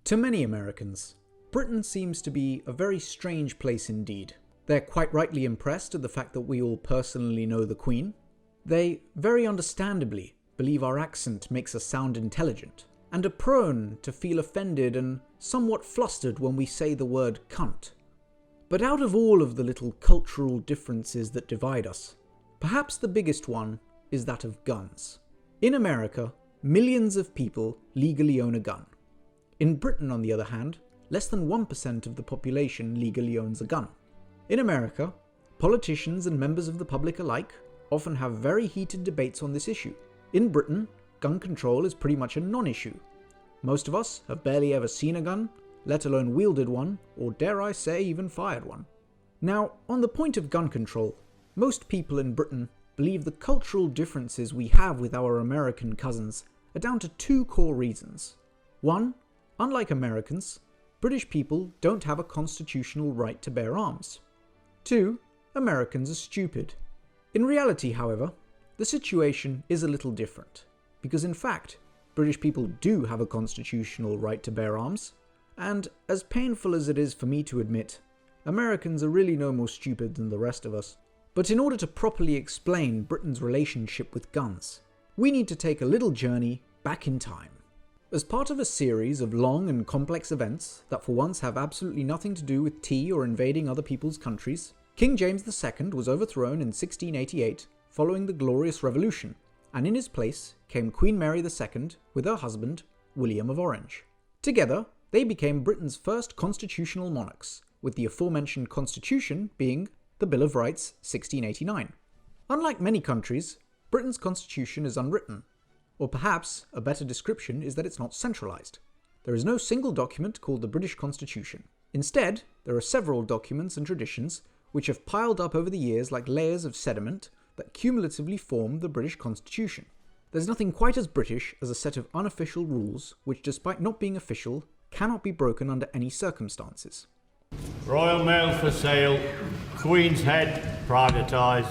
To many Americans, Britain seems to be a very strange place indeed. They're quite rightly impressed at the fact that we all personally know the Queen. They, very understandably, believe our accent makes us sound intelligent, and are prone to feel offended and somewhat flustered when we say the word cunt. But out of all of the little cultural differences that divide us, perhaps the biggest one is that of guns. In America, millions of people legally own a gun. In Britain, on the other hand, less than 1% of the population legally owns a gun. In America, politicians and members of the public alike often have very heated debates on this issue. In Britain, gun control is pretty much a non-issue. Most of us have barely ever seen a gun, let alone wielded one, or dare I say even fired one. Now, on the point of gun control, most people in Britain believe the cultural differences we have with our American cousins are down to two core reasons. One, unlike Americans, British people don't have a constitutional right to bear arms. Two, Americans are stupid. In reality, however, the situation is a little different, because in fact, British people do have a constitutional right to bear arms, and as painful as it is for me to admit, Americans are really no more stupid than the rest of us. But in order to properly explain Britain's relationship with guns, we need to take a little journey back in time. As part of a series of long and complex events that for once have absolutely nothing to do with tea or invading other people's countries, King James II was overthrown in 1688 following the Glorious Revolution, and in his place came Queen Mary II with her husband, William of Orange. Together, they became Britain's first constitutional monarchs, with the aforementioned constitution being the Bill of Rights 1689. Unlike many countries, Britain's constitution is unwritten, or perhaps a better description is that it's not centralized. There is no single document called the British Constitution. Instead, there are several documents and traditions which have piled up over the years like layers of sediment that cumulatively form the British Constitution. There's nothing quite as British as a set of unofficial rules which, despite not being official, cannot be broken under any circumstances. Royal Mail for sale, Queen's Head privatised.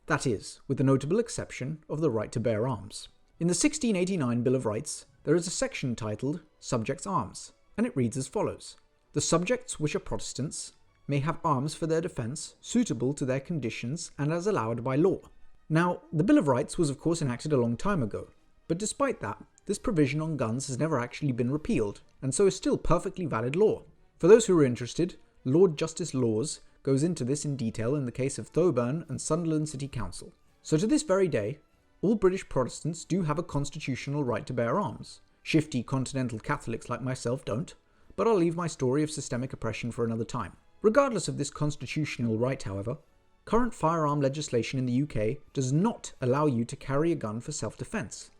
That is, with the notable exception of the right to bear arms. In the 1689 Bill of Rights, there is a section titled Subjects' Arms, and it reads as follows. The subjects which are Protestants may have arms for their defence suitable to their conditions and as allowed by law. Now, the Bill of Rights was of course enacted a long time ago, but despite that, this provision on guns has never actually been repealed, and so is still perfectly valid law. For those who are interested, Lord Justice Laws goes into this in detail in the case of Thoburn and Sunderland City Council. So to this very day, all British Protestants do have a constitutional right to bear arms. Shifty continental Catholics like myself don't, but I'll leave my story of systemic oppression for another time. Regardless of this constitutional right, however, current firearm legislation in the UK does not allow you to carry a gun for self-defence.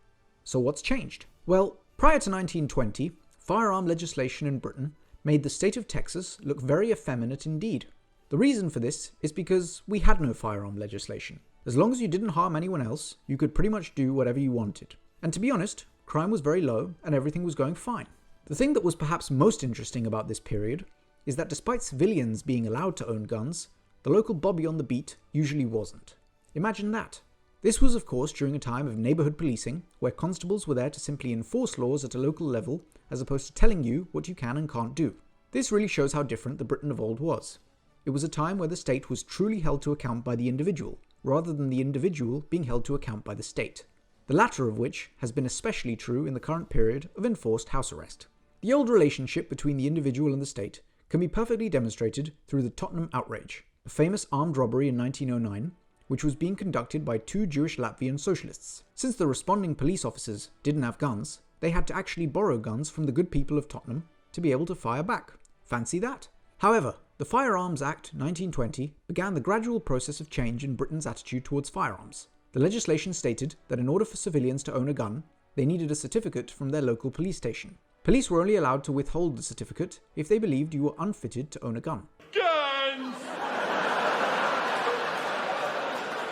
So what's changed? Well, prior to 1920, firearm legislation in Britain made the state of Texas look very effeminate indeed. The reason for this is because we had no firearm legislation. As long as you didn't harm anyone else, you could pretty much do whatever you wanted. And to be honest, crime was very low and everything was going fine. The thing that was perhaps most interesting about this period is that despite civilians being allowed to own guns, the local bobby on the beat usually wasn't. Imagine that. This was of course during a time of neighbourhood policing, where constables were there to simply enforce laws at a local level as opposed to telling you what you can and can't do. This really shows how different the Britain of old was. It was a time where the state was truly held to account by the individual, rather than the individual being held to account by the state. The latter of which has been especially true in the current period of enforced house arrest. The old relationship between the individual and the state can be perfectly demonstrated through the Tottenham outrage, a famous armed robbery in 1909, which was being conducted by two Jewish Latvian socialists. Since the responding police officers didn't have guns, they had to actually borrow guns from the good people of Tottenham to be able to fire back. Fancy that! However, the Firearms Act 1920 began the gradual process of change in Britain's attitude towards firearms. The legislation stated that in order for civilians to own a gun, they needed a certificate from their local police station. Police were only allowed to withhold the certificate if they believed you were unfitted to own a gun. Guns!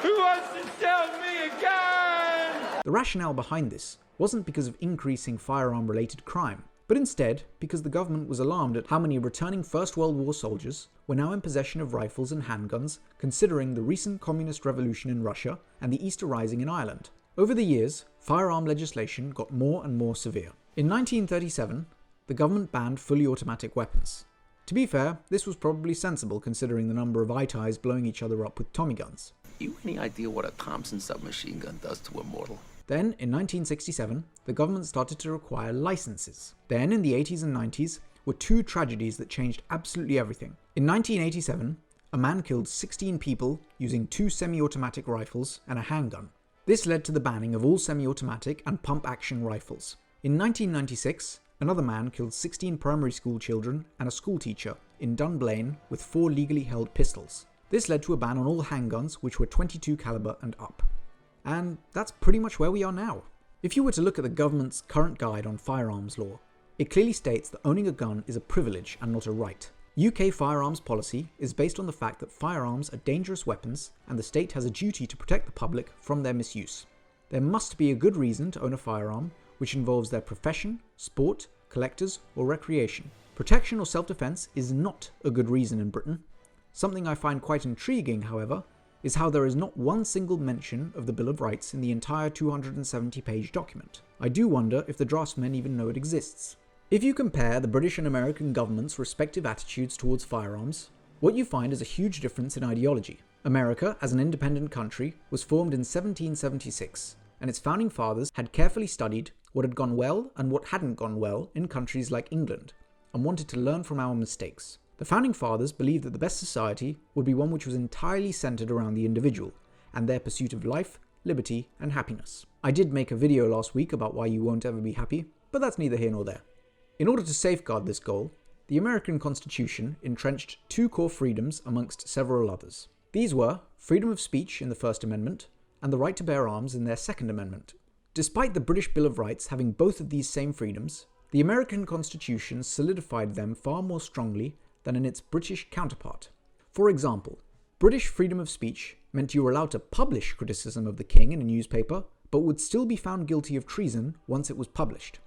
Who wants to sell me a gun? The rationale behind this wasn't because of increasing firearm-related crime, but instead because the government was alarmed at how many returning First World War soldiers were now in possession of rifles and handguns, considering the recent communist revolution in Russia and the Easter Rising in Ireland. Over the years, firearm legislation got more and more severe. In 1937, the government banned fully automatic weapons. To be fair, this was probably sensible considering the number of eye-ties blowing each other up with Tommy guns. You any idea what a Thompson submachine gun does to a mortal? Then, in 1967, the government started to require licenses. Then, in the 80s and 90s, were two tragedies that changed absolutely everything. In 1987, a man killed 16 people using 2 semi-automatic rifles and a handgun. This led to the banning of all semi-automatic and pump-action rifles. In 1996, another man killed 16 primary school children and a schoolteacher in Dunblane with 4 legally held pistols. This led to a ban on all handguns which were .22 caliber and up. And that's pretty much where we are now. If you were to look at the government's current guide on firearms law, it clearly states that owning a gun is a privilege and not a right. UK firearms policy is based on the fact that firearms are dangerous weapons and the state has a duty to protect the public from their misuse. There must be a good reason to own a firearm which involves their profession, sport, collectors, or recreation. Protection or self-defense is not a good reason in Britain. Something I find quite intriguing, however, is how there is not one single mention of the Bill of Rights in the entire 270-page document. I do wonder if the draftsmen even know it exists. If you compare the British and American governments' respective attitudes towards firearms, what you find is a huge difference in ideology. America, as an independent country, was formed in 1776, and its founding fathers had carefully studied what had gone well and what hadn't gone well in countries like England, and wanted to learn from our mistakes. The founding fathers believed that the best society would be one which was entirely centered around the individual, and their pursuit of life, liberty, and happiness. I did make a video last week about why you won't ever be happy, but that's neither here nor there. In order to safeguard this goal, the American Constitution entrenched 2 core freedoms amongst several others. These were freedom of speech in the First Amendment and the right to bear arms in their Second Amendment. Despite the British Bill of Rights having both of these same freedoms, the American Constitution solidified them far more strongly than in its British counterpart. For example, British freedom of speech meant you were allowed to publish criticism of the king in a newspaper, but would still be found guilty of treason once it was published.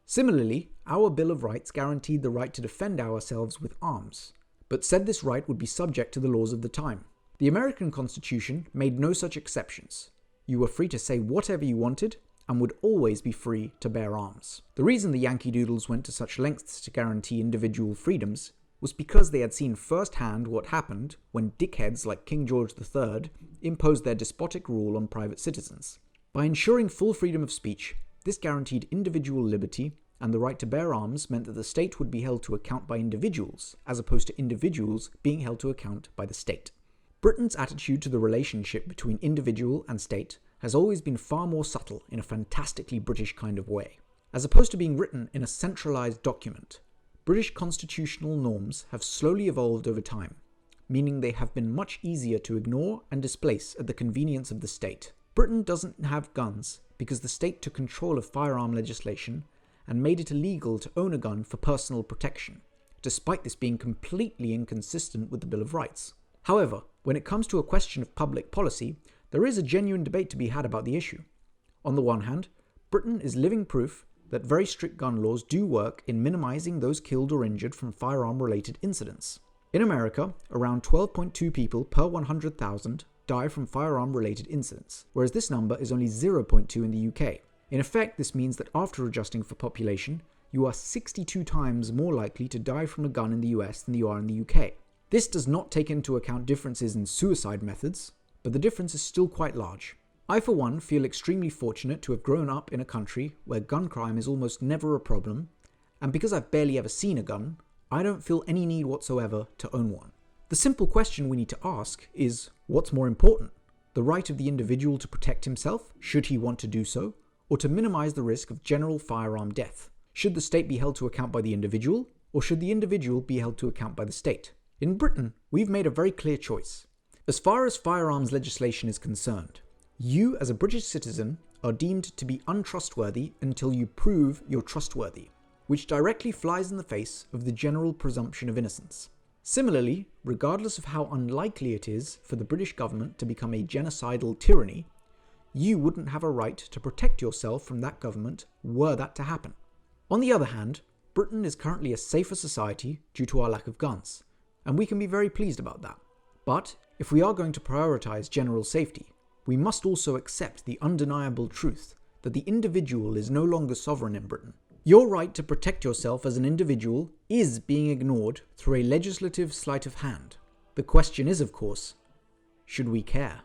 Similarly, our Bill of Rights guaranteed the right to defend ourselves with arms, but said this right would be subject to the laws of the time. The American Constitution made no such exceptions. You were free to say whatever you wanted, and would always be free to bear arms. The reason the Yankee Doodles went to such lengths to guarantee individual freedoms was because they had seen firsthand what happened when dickheads like King George III imposed their despotic rule on private citizens. By ensuring full freedom of speech, this guaranteed individual liberty, and the right to bear arms meant that the state would be held to account by individuals, as opposed to individuals being held to account by the state. Britain's attitude to the relationship between individual and state has always been far more subtle in a fantastically British kind of way. As opposed to being written in a centralised document, British constitutional norms have slowly evolved over time, meaning they have been much easier to ignore and displace at the convenience of the state. Britain doesn't have guns because the state took control of firearm legislation and made it illegal to own a gun for personal protection, despite this being completely inconsistent with the Bill of Rights. However, when it comes to a question of public policy, there is a genuine debate to be had about the issue. On the one hand, Britain is living proof that very strict gun laws do work in minimizing those killed or injured from firearm-related incidents. In America, around 12.2 people per 100,000 die from firearm-related incidents, whereas this number is only 0.2 in the UK. In effect, this means that after adjusting for population, you are 62 times more likely to die from a gun in the US than you are in the UK. This does not take into account differences in suicide methods, but the difference is still quite large. I, for one, feel extremely fortunate to have grown up in a country where gun crime is almost never a problem, and because I've barely ever seen a gun, I don't feel any need whatsoever to own one. The simple question we need to ask is, what's more important? The right of the individual to protect himself, should he want to do so, or to minimize the risk of general firearm death? Should the state be held to account by the individual, or should the individual be held to account by the state? In Britain, we've made a very clear choice. As far as firearms legislation is concerned, you as a British citizen are deemed to be untrustworthy until you prove you're trustworthy, which directly flies in the face of the general presumption of innocence. Similarly, regardless of how unlikely it is for the British government to become a genocidal tyranny, you wouldn't have a right to protect yourself from that government were that to happen. On the other hand, Britain is currently a safer society due to our lack of guns, and we can be very pleased about that. But if we are going to prioritise general safety, we must also accept the undeniable truth that the individual is no longer sovereign in Britain. Your right to protect yourself as an individual is being ignored through a legislative sleight of hand. The question is, of course, should we care?